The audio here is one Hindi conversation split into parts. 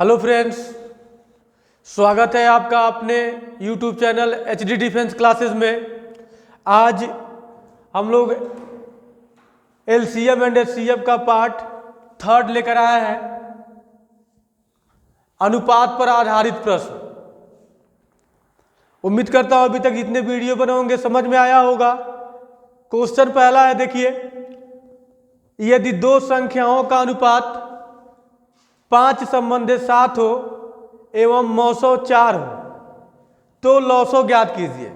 हेलो फ्रेंड्स, स्वागत है आपका अपने YouTube channel HD defence classes में। आज हम लोग LCM एंड HCF का पार्ट 3 लेकर आए हैं, अनुपात पर आधारित प्रश्न। उम्मीद करता हूं अभी तक जितने वीडियो बने होंगे समझ में आया होगा। क्वेश्चन पहला है, देखिए, यदि दो संख्याओं का अनुपात 5:7 हो एवं मौसो 4 हो तो लॉसो ज्ञात कीजिए।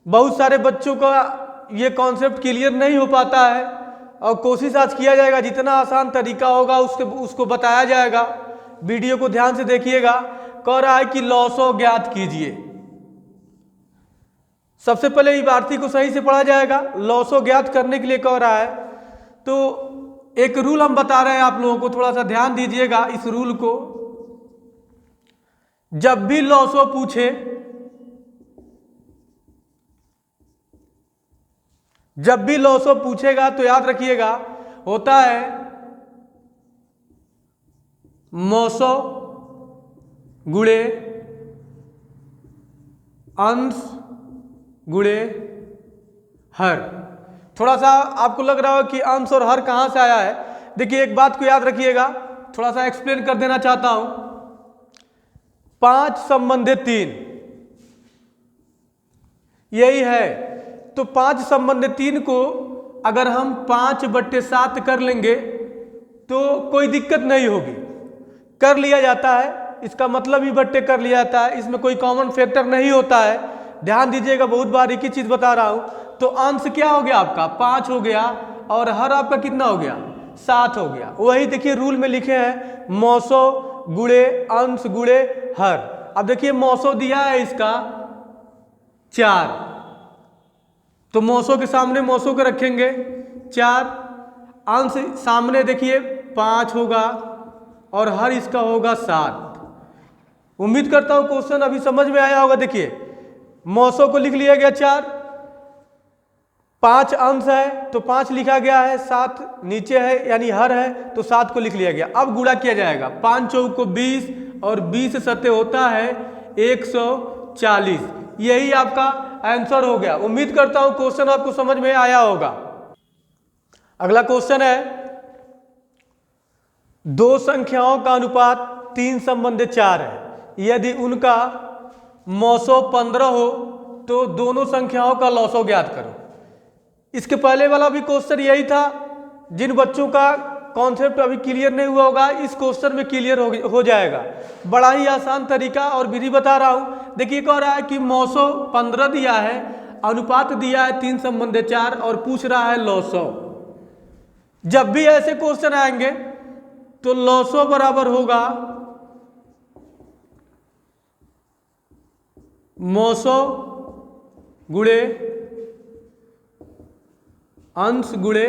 बहुत सारे बच्चों का ये कॉन्सेप्ट क्लियर नहीं हो पाता है और कोशिश आज किया जाएगा, जितना आसान तरीका होगा उसको बताया जाएगा। वीडियो को ध्यान से देखिएगा। कह रहा है कि लॉसो ज्ञात कीजिए। सबसे पहले इबारती को सही से पढ़ा जाएगा। लॉसो ज्ञात करने के लिए कह रहा है, तो एक रूल हम बता रहे हैं आप लोगों को, थोड़ा सा ध्यान दीजिएगा इस रूल को। जब भी लॉसो पूछे, जब भी लॉसो पूछेगा तो याद रखिएगा, होता है मौसो गुणे अंश गुणे हर। थोड़ा सा आपको लग रहा हो कि अंश और हर कहां से आया है। देखिए, एक बात को याद रखिएगा, थोड़ा सा एक्सप्लेन कर देना चाहता हूं। 5 संबंधित 3 यही है। तो 5 संबंधित 3 को अगर हम 5/7 कर लेंगे तो कोई दिक्कत नहीं होगी, कर लिया जाता है। इसका मतलब ही बट्टे कर लिया जाता है, इसमें कोई कॉमन फैक्टर नहीं होता है। ध्यान दीजिएगा, बहुत बार एक ही चीज बता रहा हूं। तो अंश क्या हो गया आपका 5 हो गया और हर आपका कितना हो गया 7 हो गया। वही देखिए रूल में लिखे हैं, मौसो गुणे अंश गुणे हर। अब देखिए मौसो दिया है इसका 4, तो मौसो के सामने मौसो को रखेंगे 4। अंश सामने देखिए 5 होगा और हर इसका होगा 7। उम्मीद करता हूं क्वेश्चन अभी समझ में आया होगा। देखिए मौसो को लिख लिया गया 4, 5 अंश है तो 5 लिखा गया है, 7 नीचे है यानी हर है तो 7 को लिख लिया गया। अब गुणा किया जाएगा, 5 चौक को 20 और 20 सत्ते होता है 140। यही आपका आंसर हो गया। उम्मीद करता हूं क्वेश्चन आपको समझ में आया होगा। अगला क्वेश्चन है, दो संख्याओं का अनुपात 3:4 है। यदि उनका मौसो 15 हो तो दोनों संख्याओं का लॉसो ज्ञात करो। इसके पहले वाला भी क्वेश्चन यही था। जिन बच्चों का कॉन्सेप्ट अभी क्लियर नहीं हुआ होगा, इस क्वेश्चन में क्लियर हो जाएगा। बड़ा ही आसान तरीका और विधि बता रहा हूं। देखिए कह रहा है कि मौसो 15 दिया है, अनुपात दिया है 3:4 और पूछ रहा है लॉसो। जब भी ऐसे क्वेश्चन आएंगे तो लॉसो बराबर होगा मौसो गुणे अंश गुणे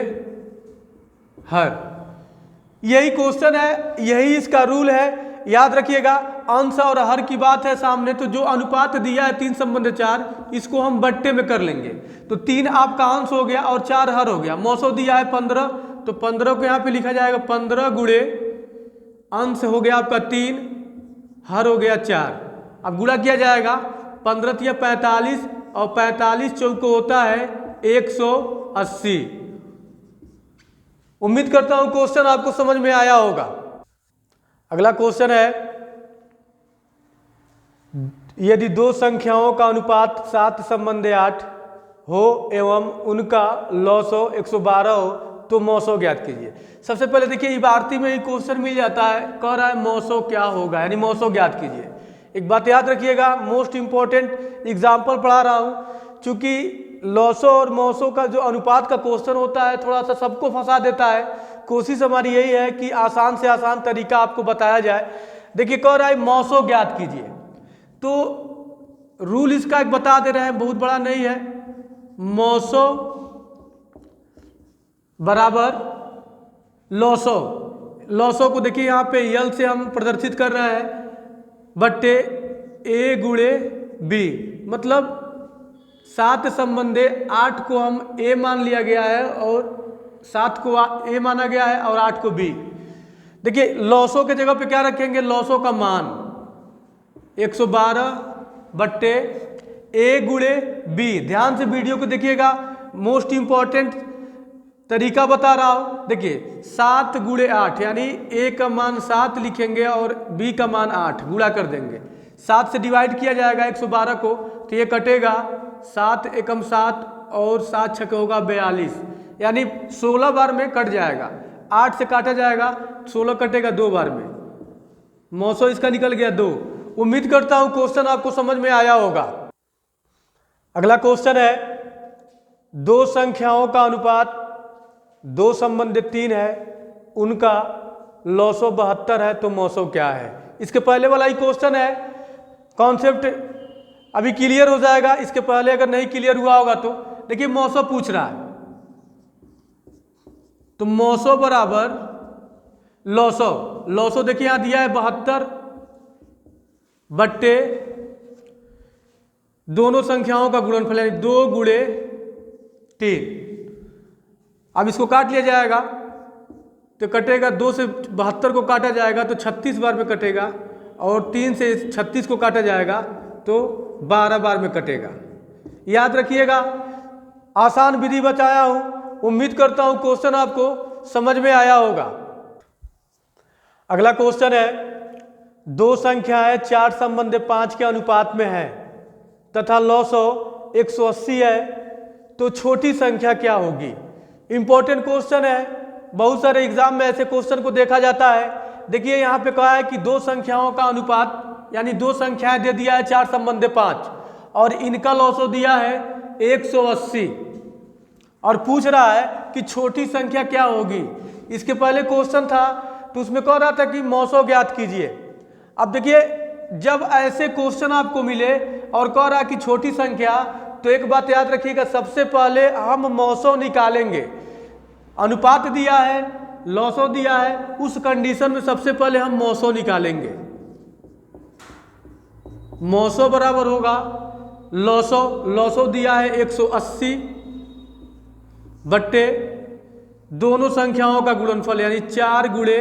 हर। यही क्वेश्चन है, यही इसका रूल है। याद रखिएगा, अंश और हर की बात है सामने, तो जो अनुपात दिया है 3:4 इसको हम बट्टे में कर लेंगे। तो 3 आपका अंश हो गया और 4 हर हो गया। मौसो दिया है 15, तो 15 को यहां पे लिखा जाएगा 15 गुणे अंश हो गया आपका 3, हर हो गया 4। अब गुणा किया जाएगा, 15 या 45 और 45 चौक को होता है 180। उम्मीद करता हूं क्वेश्चन आपको समझ में आया होगा। अगला क्वेश्चन है, यदि दो संख्याओं का अनुपात 7:8 हो एवं उनका लॉसो 112 हो तो मौसो ज्ञात कीजिए। सबसे पहले देखिए इबारती में ही क्वेश्चन मिल जाता है। कह रहा है मौसो क्या होगा, यानी मौसो ज्ञात कीजिए। एक बात याद रखिएगा, मोस्ट इंपॉर्टेंट एग्जाम्पल पढ़ा रहा हूं, चूंकि लॉसो और मौसो का जो अनुपात का क्वेश्चन होता है थोड़ा सा सबको फंसा देता है। कोशिश हमारी यही है कि आसान से आसान तरीका आपको बताया जाए। देखिए कह रहा है मौसो ज्ञात कीजिए, तो रूल इसका एक बता दे रहे हैं, बहुत बड़ा नहीं है। मौसो बराबर लॉसो। लॉसो को देखिए यहाँ पे यल से हम प्रदर्शित कर रहे हैं, बट्टे A गुणे B। मतलब 7:8 को हम A मान लिया गया है और 7 को A माना गया है और 8 को B। देखिए लॉसो के जगह पे क्या रखेंगे, लॉसो का मान 112 बट्टे ए गुणे बी। ध्यान से वीडियो को देखिएगा, मोस्ट इंपॉर्टेंट तरीका बता रहा हूं। देखिए 7 गुणे 8 यानी ए का मान 7 लिखेंगे और बी का मान 8 गुणा कर देंगे। 7 से डिवाइड किया जाएगा 112 को, तो ये कटेगा 7 एकम 7 और 7 छके होगा 42, यानी 16 बार में कट जाएगा। 8 से काटा जाएगा, 16 कटेगा 2 बार में, मौसो इसका निकल गया 2। उम्मीद करता हूं क्वेश्चन आपको समझ में आया होगा। अगला क्वेश्चन है, दो संख्याओं का अनुपात 2 संबंधित 3 है, उनका लॉसो 72 है, तो मौसो क्या है। इसके पहले वाला ही क्वेश्चन है, कॉन्सेप्ट अभी क्लियर हो जाएगा। इसके पहले अगर नहीं क्लियर हुआ होगा तो देखिए मौसो पूछ रहा है, तो मौसो बराबर लॉसो। लॉसो देखिए यहां दिया है 72 बट्टे दोनों संख्याओं का गुणनफल यानी 2 गुणे 3। अब इसको काट लिया जाएगा तो कटेगा, 2 से 72 को काटा जाएगा तो 36 बार में कटेगा, और 3 से 36 को काटा जाएगा तो 12 बार में कटेगा। याद रखिएगा, आसान विधि बताया हूं। उम्मीद करता हूं क्वेश्चन आपको समझ में आया होगा। अगला क्वेश्चन है, दो संख्याएं 4 संबंध 5 के अनुपात में है तथा लॉसो 180 है, तो छोटी संख्या क्या होगी। इंपॉर्टेंट क्वेश्चन है, बहुत सारे एग्जाम में ऐसे क्वेश्चन को देखा जाता है। देखिए यहाँ पे कहा है कि दो संख्याओं का अनुपात यानी दो संख्याएं दे दिया है 4 संबंध 5 और इनका लॉसो दिया है 180 और पूछ रहा है कि छोटी संख्या क्या होगी। इसके पहले क्वेश्चन था तो उसमें कह रहा था कि मौसो ज्ञात कीजिए। अब देखिए जब ऐसे क्वेश्चन आपको मिले और कह रहा है कि छोटी संख्या, तो एक बात याद रखिएगा, सबसे पहले हम मौसो निकालेंगे। अनुपात दिया है, लॉसो दिया है, उस कंडीशन में सबसे पहले हम मौसो निकालेंगे। मौसो बराबर होगा लॉसो, लॉसो दिया है 180 बट्टे दोनों संख्याओं का गुणनफल यानी 4 गुणे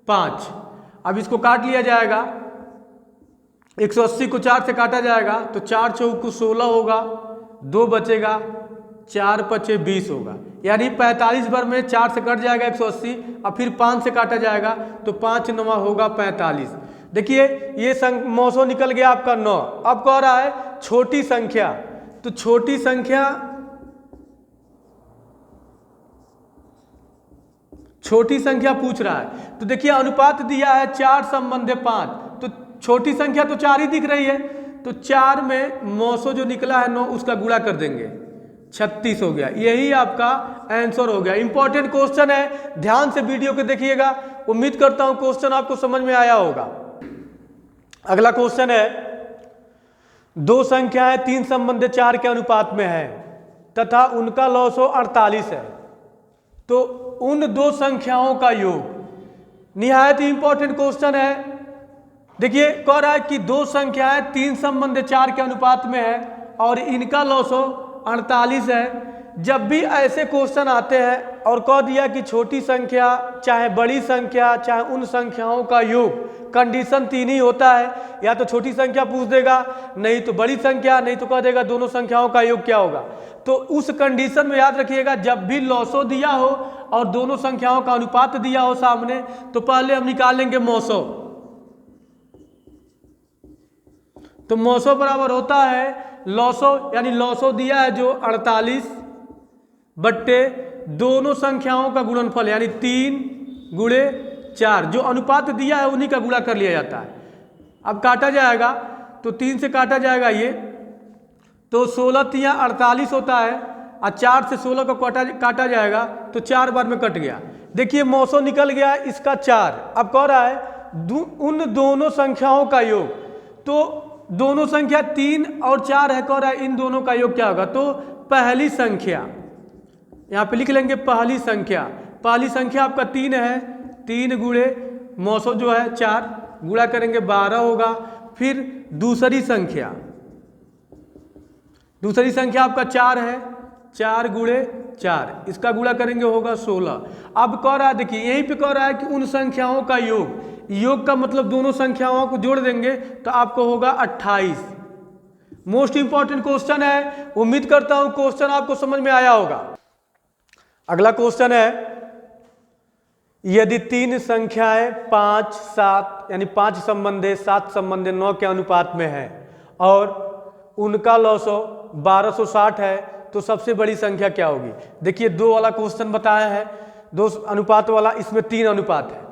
5। अब इसको काट लिया जाएगा, 180 को 4 से काटा जाएगा तो 4 चौक 16 होगा, 2 बचेगा, 4 पचे 20 होगा, यानी 45 बार में 4 से कट जाएगा 180 और फिर 5 से काटा जाएगा तो 5 9 होगा 45। देखिए ये मौसो निकल गया आपका 9। अब कह रहा है छोटी संख्या, तो छोटी संख्या पूछ रहा है। तो देखिए अनुपात दिया है 4 संबंध 5, तो छोटी संख्या तो 4 ही दिख रही है, तो 4 में मौसो जो निकला है 9 उसका गुणा कर देंगे, 36 हो गया। यही आपका आंसर हो गया। इंपॉर्टेंट क्वेश्चन है, ध्यान से वीडियो को देखिएगा। उम्मीद करता हूं क्वेश्चन आपको समझ में आया होगा। अगला क्वेश्चन है, दो संख्याएं 3 संबंध 4 के अनुपात में है तथा उनका लॉसो 48 है, तो उन दो संख्याओं का योग। निहायत ही इंपॉर्टेंट क्वेश्चन है। देखिए कह रहा है कि दो संख्याएं 3 संबंध 4 के अनुपात में है और इनका लॉसो 48 है। जब भी ऐसे क्वेश्चन आते हैं और कह दिया कि छोटी संख्या चाहे बड़ी संख्या चाहे उन संख्याओं का योग, कंडीशन 3 ही होता है, या तो छोटी संख्या पूछ देगा, नहीं तो बड़ी संख्या, नहीं तो कह देगा दोनों संख्याओं का योग क्या होगा। तो उस कंडीशन में याद रखिएगा, जब भी लॉसो दिया हो और दोनों संख्याओं का अनुपात दिया हो सामने, तो पहले हम निकालेंगे मौसो। तो मौसो बराबर होता है लॉसो, यानी लॉसो दिया है जो 48 बट्टे दोनों संख्याओं का गुणनफल यानी 3 गुणे 4, जो अनुपात दिया है उन्हीं का गुणा कर लिया जाता है। अब काटा जाएगा तो 3 से काटा जाएगा ये, तो 16 3 48 होता है और 4 से 16 को काटा जाएगा तो 4 बार में कट गया। देखिए मौसो निकल गया इसका 4। अब कह रहा है उन दोनों संख्याओं का योग, तो दोनों संख्या 3 और 4 है, कह रहा है इन दोनों का योग क्या होगा। तो पहली संख्या यहाँ पे लिख लेंगे, पहली संख्या आपका 3 है, 3 गुणे मौसो जो है 4 गुणा करेंगे 12 होगा। फिर दूसरी संख्या आपका 4 है, 4 गुणे 4, इसका गुणा करेंगे होगा 16। अब कह रहा है, देखिए यहीं पे कह रहा है कि उन संख्याओं का योग का मतलब दोनों संख्याओं को जोड़ देंगे तो आपको होगा 28। मोस्ट इंपॉर्टेंट क्वेश्चन है, उम्मीद करता हूं क्वेश्चन आपको समझ में आया होगा। अगला क्वेश्चन है, यदि 3 संख्याएं 5, 7 यानी 5 संबंधे 7 संबंधे 9 के अनुपात में है और उनका लॉसो 1260 है तो सबसे बड़ी संख्या क्या होगी। देखिए 2 वाला क्वेश्चन बताया है, 2 अनुपात वाला, इसमें 3 अनुपात है।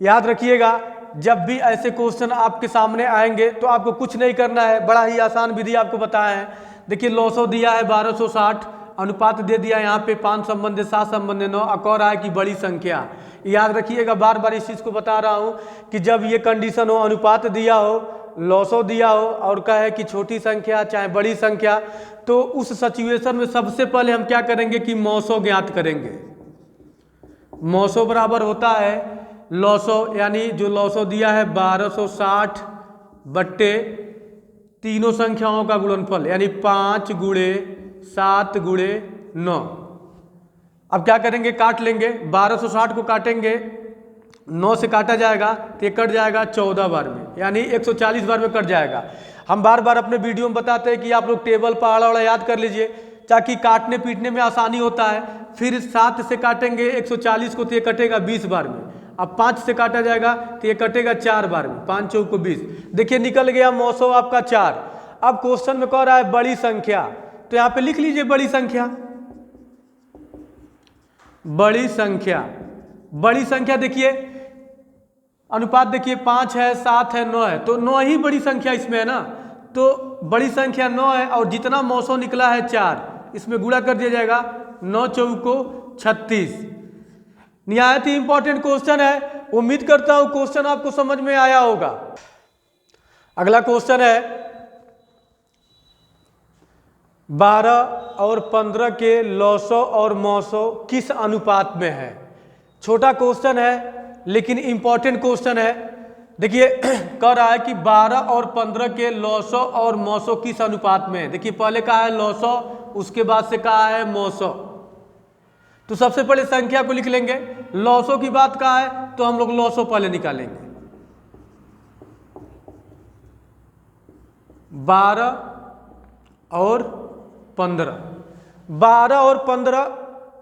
याद रखिएगा जब भी ऐसे क्वेश्चन आपके सामने आएंगे तो आपको कुछ नहीं करना है, बड़ा ही आसान विधि आपको बताया है। देखिए लॉसो दिया है 1260, अनुपात दे दिया यहाँ पे 5 संबंधे 7 संबंधे 9, और कह रहा है कि बड़ी संख्या। याद रखिएगा, बार बार इस चीज़ को बता रहा हूँ कि जब ये कंडीशन हो, अनुपात दिया हो, लॉसो दिया हो और कहे कि छोटी संख्या चाहे बड़ी संख्या, तो उस सिचुएशन में सबसे पहले हम क्या करेंगे कि मौसो ज्ञात करेंगे। मौसो बराबर होता है लॉसो, यानी जो लॉसो दिया है 1260 बट्टे तीनों संख्याओं का गुणनफल, यानी 5 गुणे 7 गुणे 9। अब क्या करेंगे, काट लेंगे, 1260 को काटेंगे, 9 से काटा जाएगा तो ये कट जाएगा 14 बार में, यानी 140 बार में कट जाएगा। हम बार बार अपने वीडियो में बताते हैं कि आप लोग टेबल पहाड़ा याद कर लीजिए ताकि काटने पीटने में आसानी होता है। फिर 7 से काटेंगे 140 को तो ये कटेगा 20 बार में। अब 5 से काटा जाएगा तो ये कटेगा 4 बार में, 5 चौक को 20। देखिए निकल गया मौसो आपका 4। अब क्वेश्चन में कह रहा है बड़ी संख्या, तो यहाँ पे लिख लीजिए बड़ी संख्या। बड़ी संख्या, बड़ी संख्या देखिए अनुपात देखिए 5 है 7 है 9 है, तो 9 ही बड़ी संख्या इसमें है ना, तो बड़ी संख्या 9 है और जितना मौसो निकला है 4, इसमें गुणा कर दिया जाएगा, 9 चौको 36। निहायत ही इंपॉर्टेंट क्वेश्चन है, उम्मीद करता हूं क्वेश्चन आपको समझ में आया होगा। अगला क्वेश्चन है 12 और 15 के लॉसो और मौसो किस अनुपात में है। छोटा क्वेश्चन है लेकिन इंपॉर्टेंट क्वेश्चन है। देखिए कह रहा है कि 12 और 15 के लॉसो और मौसो किस अनुपात में है। देखिए पहले कहा है लॉसो, उसके बाद से कहा है मौसो, तो सबसे पहले संख्या को लिख लेंगे। लॉसो की बात कहा है तो हम लोग लॉसो पहले निकालेंगे। 12 और 15, 12 और 15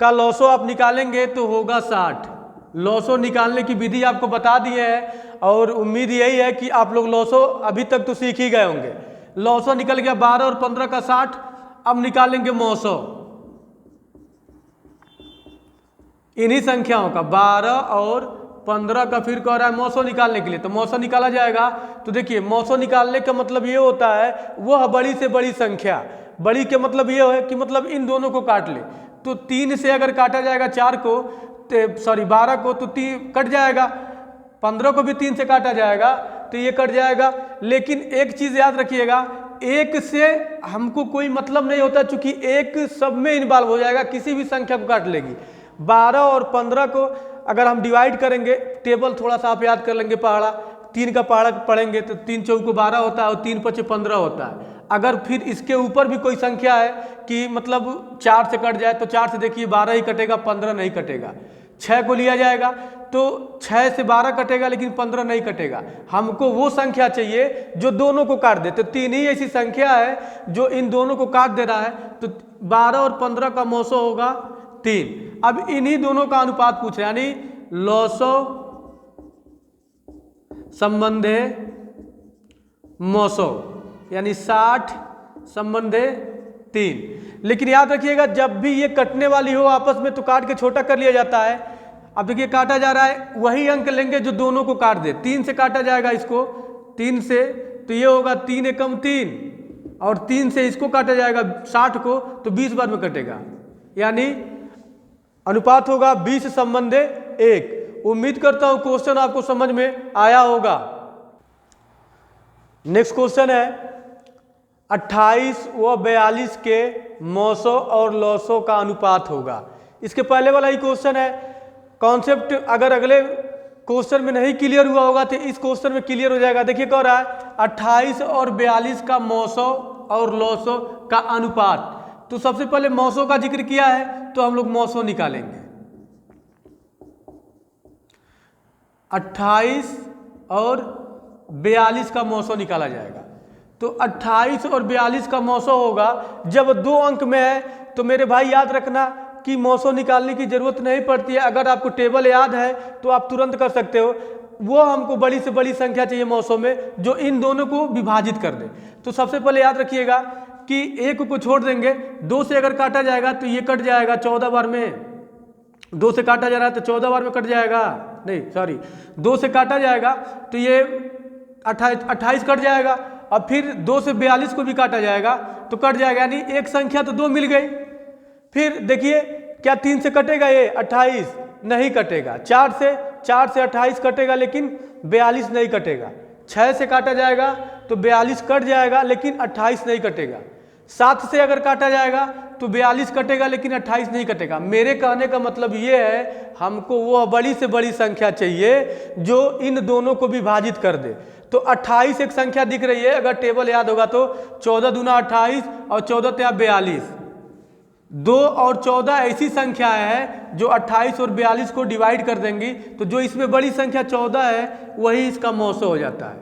का लॉसो आप निकालेंगे तो होगा 60। लॉसो निकालने की विधि आपको बता दिए है और उम्मीद यही है कि आप लोग लॉसो अभी तक तो सीख ही गए होंगे। लॉसो निकल गया 12 और 15 का 60। अब निकालेंगे मौसो इन्हीं संख्याओं का, 12 और 15 का। फिर कह रहा है मौसो निकालने के लिए, तो मौसो निकाला जाएगा। तो देखिए मौसो निकालने का मतलब ये होता है वह बड़ी से बड़ी संख्या। बड़ी के मतलब ये है कि मतलब इन दोनों को काट ले, तो 3 से अगर काटा जाएगा 4 को, सॉरी 12 को, तो 3 कट जाएगा। 15 को भी 3 से काटा जाएगा तो ये कट जाएगा। लेकिन एक चीज़ याद रखिएगा, 1 से हमको कोई मतलब नहीं होता, चूंकि 1 सब में इन्वॉल्व हो जाएगा, किसी भी संख्या को काट लेगी। 12 और 15 को अगर हम डिवाइड करेंगे, टेबल थोड़ा सा आप याद कर लेंगे, पहाड़ा 3 का पहाड़ा पढ़ेंगे तो 3 चौको 12 होता है और 3 पचे 15 होता है। अगर फिर इसके ऊपर भी कोई संख्या है कि मतलब 4 से कट जाए तो 4 से देखिए 12 ही कटेगा, 15 नहीं कटेगा। 6 को लिया जाएगा तो 6 से 12 कटेगा लेकिन 15 नहीं कटेगा। हमको वो संख्या चाहिए जो दोनों को काट दे, तो 3 ही ऐसी संख्या है जो इन दोनों को काट दे रहा है। तो 12 और 15 का मौसो होगा 3। अब इन्हीं दोनों का अनुपात पूछ रहे हैं, यानी लॉसो संबंधे मौसो, यानी 60 संबंधे 3। लेकिन याद रखिएगा जब भी ये कटने वाली हो आपस में तो काट के छोटा कर लिया जाता है। अब देखिए काटा जा रहा है, वही अंक लेंगे जो दोनों को काट दे। 3 से काटा जाएगा इसको, 3 से, तो ये होगा 3 एकम 3, और 3 से इसको काटा जाएगा 60 को तो 20 बार में कटेगा, यानी अनुपात होगा 20 संबंधे 1। उम्मीद करता हूं क्वेश्चन आपको समझ में आया होगा। नेक्स्ट क्वेश्चन है 28 व 42 के मौसो और लॉसो का अनुपात होगा। इसके पहले वाला ही क्वेश्चन है। कॉन्सेप्ट अगर अगले क्वेश्चन में नहीं क्लियर हुआ होगा तो इस क्वेश्चन में क्लियर हो जाएगा। देखिए कह रहा है 28 और 42 का मौसो और लॉसो का अनुपात। तो सबसे पहले मौसों का जिक्र किया है तो हम लोग मौसों निकालेंगे। 28 और 42 का मौसों निकाला जाएगा। तो 28 और 42 का मौसों होगा, जब 2 अंक में है तो मेरे भाई याद रखना कि मौसों निकालने की जरूरत नहीं पड़ती है। अगर आपको टेबल याद है तो आप तुरंत कर सकते हो। वो हमको बड़ी से बड़ी संख्या चाहिए मौसों में जो इन दोनों को विभाजित कर दे। तो सबसे पहले याद रखिएगा कि 1 को छोड़ देंगे, 2 से अगर काटा जाएगा तो ये कट जाएगा 14 बार में। 2 से काटा जा रहा है तो 14 बार में कट जाएगा, नहीं सॉरी 2 से काटा जाएगा तो ये 28 कट जाएगा। अब फिर 2 से 42 को भी काटा जाएगा तो कट जाएगा, यानी एक संख्या तो 2 मिल गई। फिर देखिए क्या 3 से कटेगा ये 28? नहीं कटेगा। 4 से 28 कटेगा लेकिन 42 नहीं कटेगा। 6 से काटा जाएगा तो 42 कट जाएगा लेकिन 28 नहीं कटेगा। 7 से अगर काटा जाएगा तो 42 कटेगा लेकिन 28 नहीं कटेगा। मेरे कहने का मतलब ये है हमको वो बड़ी से बड़ी संख्या चाहिए जो इन दोनों को विभाजित कर दे। तो 28 एक संख्या दिख रही है, अगर टेबल याद होगा तो 14 दूना 28 और 14 त्या 42। 2 और 14 ऐसी संख्या है जो 28 और 42 को डिवाइड कर देंगी, तो जो इसमें बड़ी संख्या 14 है वही इसका मौसों हो जाता है।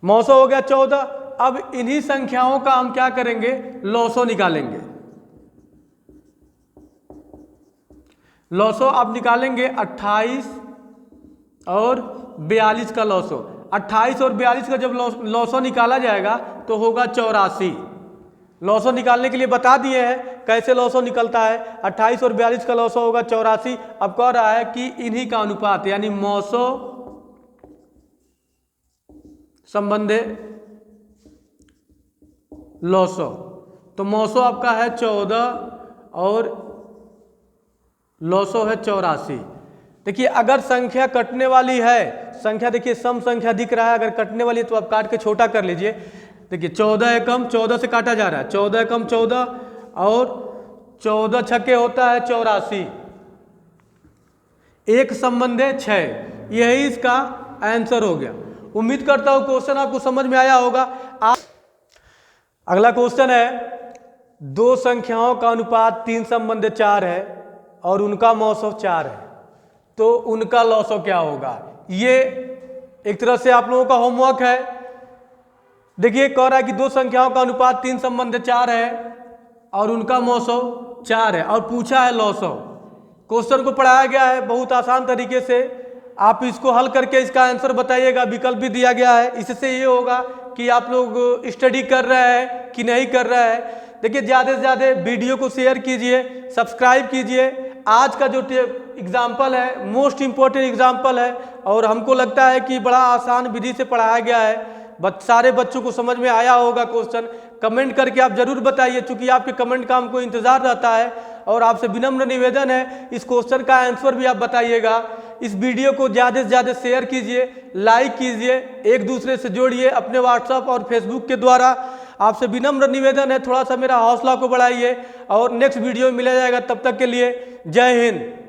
मौसों हो गया 14। अब इन्हीं संख्याओं का हम क्या करेंगे, लौसों निकालेंगे। लौसों आप निकालेंगे 28 और 42 का लौसों। 28 और 42 का जब लौसों निकाला जाएगा तो होगा 84। लौसों निकालने के लिए बता दिए हैं कैसे लौसों निकलता है। 28 और 42 का लौसों होगा 84। अब कह रहा है कि इन्हीं का अनुपात यानी मौसों संबंधे लौसों। तो मौसों आपका है 14 और लौसों है 84। देखिए अगर संख्या कटने वाली है, संख्या देखिए सम संख्या दिख रहा है, अगर कटने वाली है तो आप काट के छोटा कर लीजिए। देखिए 14 एकम 14 से काटा जा रहा है, 14 एकम 14 और 14 छक्के होता है 84। एक संबंधे 6, यही इसका आंसर हो गया। उम्मीद करता हूं क्वेश्चन आपको समझ में आया होगा। अगला क्वेश्चन है, 2 संख्याओं का अनुपात 3 संबंधे 4 है और उनका मौसों 4 है, तो उनका लौसों क्या होगा। ये एक तरह से आप लोगों का होमवर्क है। देखिए कह रहा है कि 2 संख्याओं का अनुपात 3 संबंधे 4 है और उनका मौसों 4 है और पूछा है लौसों। क्वेश्चन को पढ़ाया गया है बहुत आसान तरीके से, आप इसको हल करके इसका आंसर बताइएगा। विकल्प भी दिया गया है, इससे ये होगा कि आप लोग स्टडी कर रहे हैं कि नहीं कर रहे हैं। देखिए ज़्यादा से ज़्यादा वीडियो को शेयर कीजिए, सब्सक्राइब कीजिए। आज का जो एग्जाम्पल है मोस्ट इम्पोर्टेंट एग्जाम्पल है और हमको लगता है कि बड़ा आसान विधि से पढ़ाया गया है। सारे बच्चों को समझ में आया होगा क्वेश्चन। कमेंट करके आप जरूर बताइए, चूंकि आपके कमेंट का हमको इंतजार रहता है। और आपसे विनम्र निवेदन है इस क्वेश्चन का आंसर भी आप बताइएगा। इस वीडियो को ज़्यादा से ज़्यादा शेयर कीजिए, लाइक कीजिए, एक दूसरे से जोड़िए अपने व्हाट्सएप और फेसबुक के द्वारा। आपसे विनम्र निवेदन है थोड़ा सा मेरा हौसला को बढ़ाइए और नेक्स्ट वीडियो में मिला जाएगा। तब तक के लिए जय हिंद।